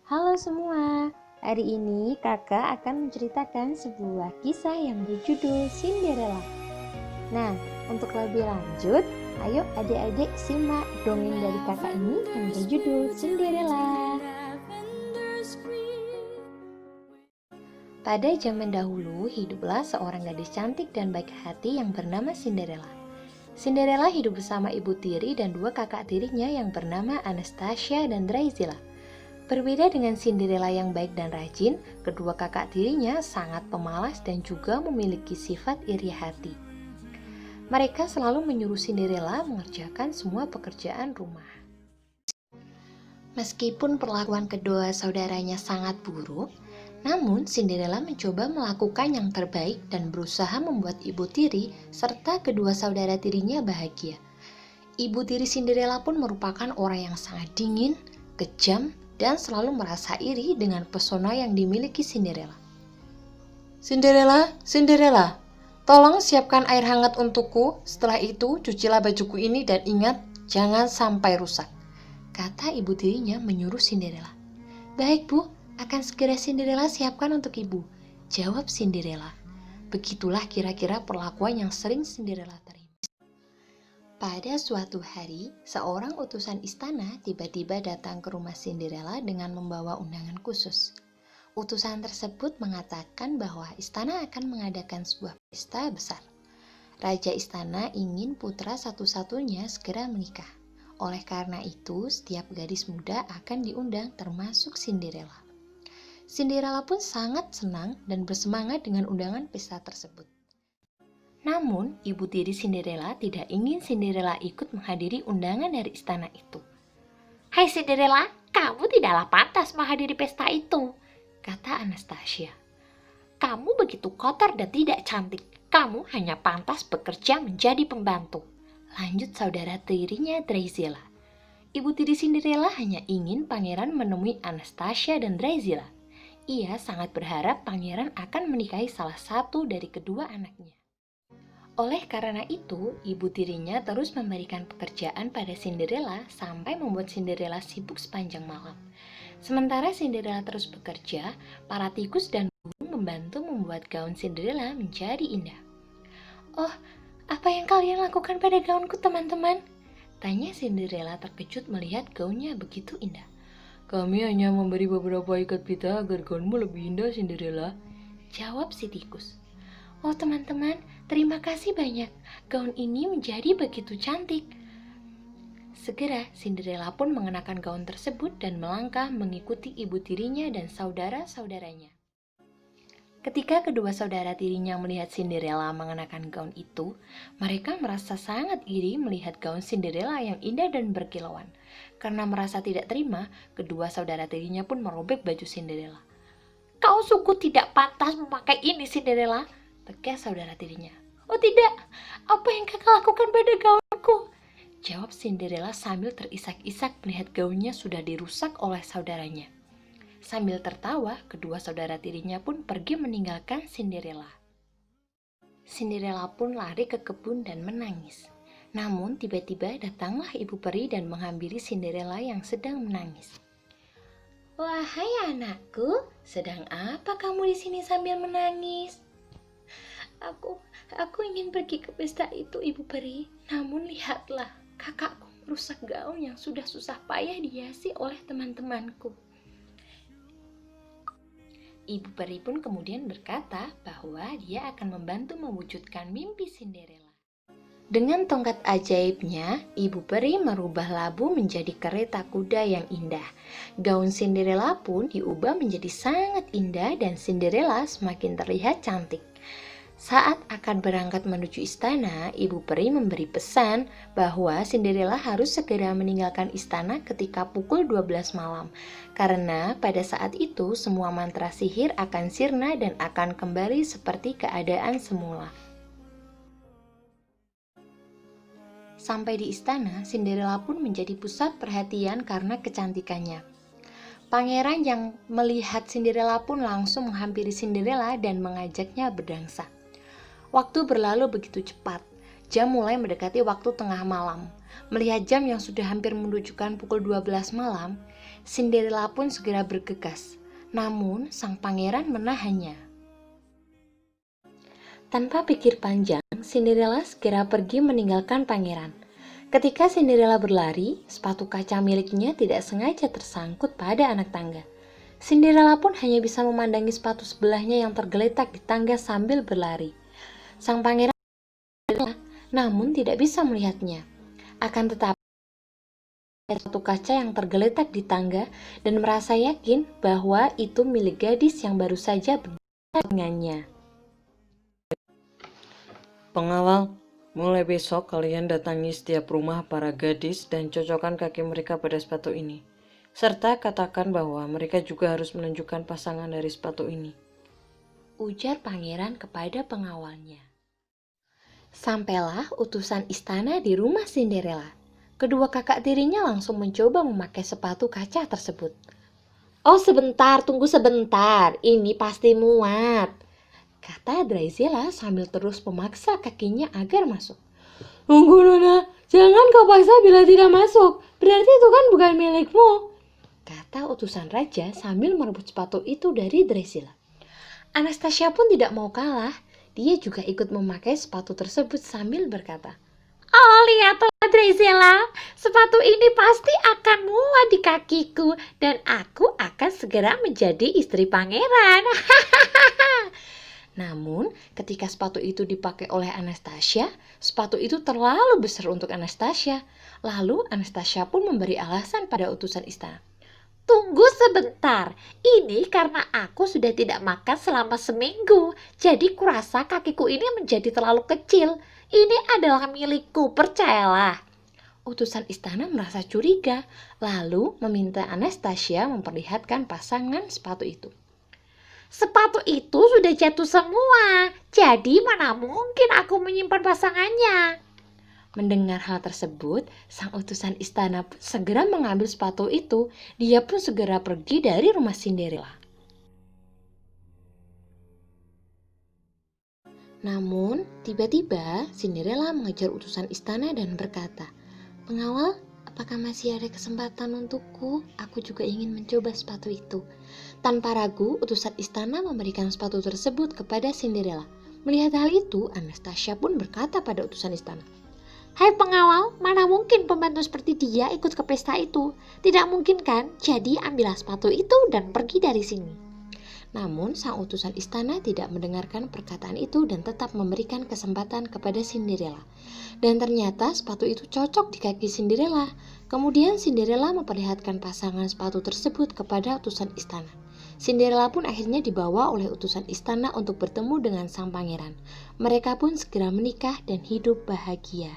Halo semua, hari ini kakak akan menceritakan sebuah kisah yang berjudul Cinderella. Nah, untuk lebih lanjut, ayo adik-adik simak dongeng dari kakak ini yang berjudul Cinderella. Pada zaman dahulu, hiduplah seorang gadis cantik dan baik hati yang bernama Cinderella. Cinderella hidup bersama ibu tiri dan dua kakak tirinya yang bernama Anastasia dan Drusilla. Berbeda dengan Cinderella yang baik dan rajin, kedua kakak tirinya sangat pemalas dan juga memiliki sifat iri hati. Mereka selalu menyuruh Cinderella mengerjakan semua pekerjaan rumah. Meskipun perlakuan kedua saudaranya sangat buruk, namun Cinderella mencoba melakukan yang terbaik dan berusaha membuat ibu tiri serta kedua saudara tirinya bahagia. Ibu tiri Cinderella pun merupakan orang yang sangat dingin, kejam, dan selalu merasa iri dengan pesona yang dimiliki Cinderella. Cinderella, tolong siapkan air hangat untukku. Setelah itu, cucilah bajuku ini dan ingat, jangan sampai rusak, kata ibu tirinya menyuruh Cinderella. Baik bu, akan segera Cinderella siapkan untuk ibu, jawab Cinderella. Begitulah kira-kira perlakuan yang sering Cinderella terima. Pada suatu hari, seorang utusan istana tiba-tiba datang ke rumah Cinderella dengan membawa undangan khusus. Utusan tersebut mengatakan bahwa istana akan mengadakan sebuah pesta besar. Raja istana ingin putra satu-satunya segera menikah. Oleh karena itu, setiap gadis muda akan diundang termasuk Cinderella. Cinderella pun sangat senang dan bersemangat dengan undangan pesta tersebut. Namun, ibu tiri Cinderella tidak ingin Cinderella ikut menghadiri undangan dari istana itu. Hai Cinderella, kamu tidaklah pantas menghadiri pesta itu, kata Anastasia. Kamu begitu kotor dan tidak cantik. Kamu hanya pantas bekerja menjadi pembantu, lanjut saudara tirinya Drusilla. Ibu tiri Cinderella hanya ingin pangeran menemui Anastasia dan Drusilla. Ia sangat berharap pangeran akan menikahi salah satu dari kedua anaknya. Oleh karena itu, ibu tirinya terus memberikan pekerjaan pada Cinderella sampai membuat Cinderella sibuk sepanjang malam. Sementara Cinderella terus bekerja, para tikus dan burung membantu membuat gaun Cinderella menjadi indah. Oh, apa yang kalian lakukan pada gaunku teman-teman? Tanya Cinderella terkejut melihat gaunnya begitu indah. Kami hanya memberi beberapa ikat pita agar gaunmu lebih indah Cinderella, jawab si tikus. Oh teman-teman, terima kasih banyak. Gaun ini menjadi begitu cantik. Segera Cinderella pun mengenakan gaun tersebut dan melangkah mengikuti ibu tirinya dan saudara-saudaranya. Ketika kedua saudara tirinya melihat Cinderella mengenakan gaun itu, mereka merasa sangat iri melihat gaun Cinderella yang indah dan berkilauan. Karena merasa tidak terima, kedua saudara tirinya pun merobek baju Cinderella. Kau sungguh tidak pantas memakai ini Cinderella, tegas saudara tirinya. Oh tidak, apa yang kakak lakukan pada gaunku? Jawab Cinderella sambil terisak-isak melihat gaunnya sudah dirusak oleh saudaranya. Sambil tertawa, kedua saudara tirinya pun pergi meninggalkan Cinderella. Cinderella pun lari ke kebun dan menangis. Namun tiba-tiba datanglah ibu peri dan menghampiri Cinderella yang sedang menangis. Wahai anakku, sedang apa kamu di sini sambil menangis? Aku ingin pergi ke pesta itu, Ibu Peri. Namun lihatlah, kakakku merusak gaun yang sudah susah payah dihiasi oleh teman-temanku. Ibu Peri pun kemudian berkata bahwa dia akan membantu mewujudkan mimpi Cinderella. Dengan tongkat ajaibnya, Ibu Peri merubah labu menjadi kereta kuda yang indah. Gaun Cinderella pun diubah menjadi sangat indah dan Cinderella semakin terlihat cantik. Saat akan berangkat menuju istana, Ibu Peri memberi pesan bahwa Cinderella harus segera meninggalkan istana ketika pukul 12 malam. Karena pada saat itu semua mantra sihir akan sirna dan akan kembali seperti keadaan semula. Sampai di istana, Cinderella pun menjadi pusat perhatian karena kecantikannya. Pangeran yang melihat Cinderella pun langsung menghampiri Cinderella dan mengajaknya berdansa. Waktu berlalu begitu cepat. Jam mulai mendekati waktu tengah malam. Melihat jam yang sudah hampir menunjukkan pukul 12 malam, Cinderella pun segera bergegas. Namun, sang pangeran menahannya. Tanpa pikir panjang, Cinderella segera pergi meninggalkan pangeran. Ketika Cinderella berlari, sepatu kaca miliknya tidak sengaja tersangkut pada anak tangga. Cinderella pun hanya bisa memandangi sepatu sebelahnya yang tergeletak di tangga sambil berlari. Sang pangeran namun tidak bisa melihatnya. Akan tetapi sepatu kaca yang tergeletak di tangga dan merasa yakin bahwa itu milik gadis yang baru saja berbicara dengannya. Pengawal, mulai besok kalian datangi setiap rumah para gadis dan cocokkan kaki mereka pada sepatu ini. Serta katakan bahwa mereka juga harus menunjukkan pasangan dari sepatu ini, ujar pangeran kepada pengawalnya. Sampailah utusan istana di rumah Cinderella. Kedua kakak tirinya langsung mencoba memakai sepatu kaca tersebut. "Oh sebentar, tunggu sebentar, ini pasti muat," kata Drizella sambil terus memaksa kakinya agar masuk. "Tunggu Nona, jangan kau paksa bila tidak masuk, berarti itu kan bukan milikmu," kata utusan raja sambil merebut sepatu itu dari Drizella. Anastasia pun tidak mau kalah. Dia juga ikut memakai sepatu tersebut sambil berkata, "Oh lihatlah Drizella, sepatu ini pasti akan muat di kakiku dan aku akan segera menjadi istri pangeran." Namun ketika sepatu itu dipakai oleh Anastasia, sepatu itu terlalu besar untuk Anastasia. Lalu Anastasia pun memberi alasan pada utusan istana. "Tunggu sebentar, ini karena aku sudah tidak makan selama seminggu, jadi kurasa kakiku ini menjadi terlalu kecil. Ini adalah milikku, percayalah." Utusan istana merasa curiga, lalu meminta Anastasia memperlihatkan pasangan sepatu itu. "Sepatu itu sudah jatuh semua, jadi mana mungkin aku menyimpan pasangannya." Mendengar hal tersebut, sang utusan istana pun segera mengambil sepatu itu. Dia pun segera pergi dari rumah Cinderella. Namun, tiba-tiba Cinderella mengejar utusan istana dan berkata, "Pengawal, apakah masih ada kesempatan untukku? Aku juga ingin mencoba sepatu itu." Tanpa ragu, utusan istana memberikan sepatu tersebut kepada Cinderella. Melihat hal itu, Anastasia pun berkata pada utusan istana, "Hai pengawal, mana mungkin pembantu seperti dia ikut ke pesta itu? Tidak mungkin kan? Jadi ambillah sepatu itu dan pergi dari sini." Namun sang utusan istana tidak mendengarkan perkataan itu dan tetap memberikan kesempatan kepada Cinderella. Dan ternyata sepatu itu cocok di kaki Cinderella. Kemudian Cinderella memperlihatkan pasangan sepatu tersebut kepada utusan istana. Cinderella pun akhirnya dibawa oleh utusan istana untuk bertemu dengan sang pangeran. Mereka pun segera menikah dan hidup bahagia.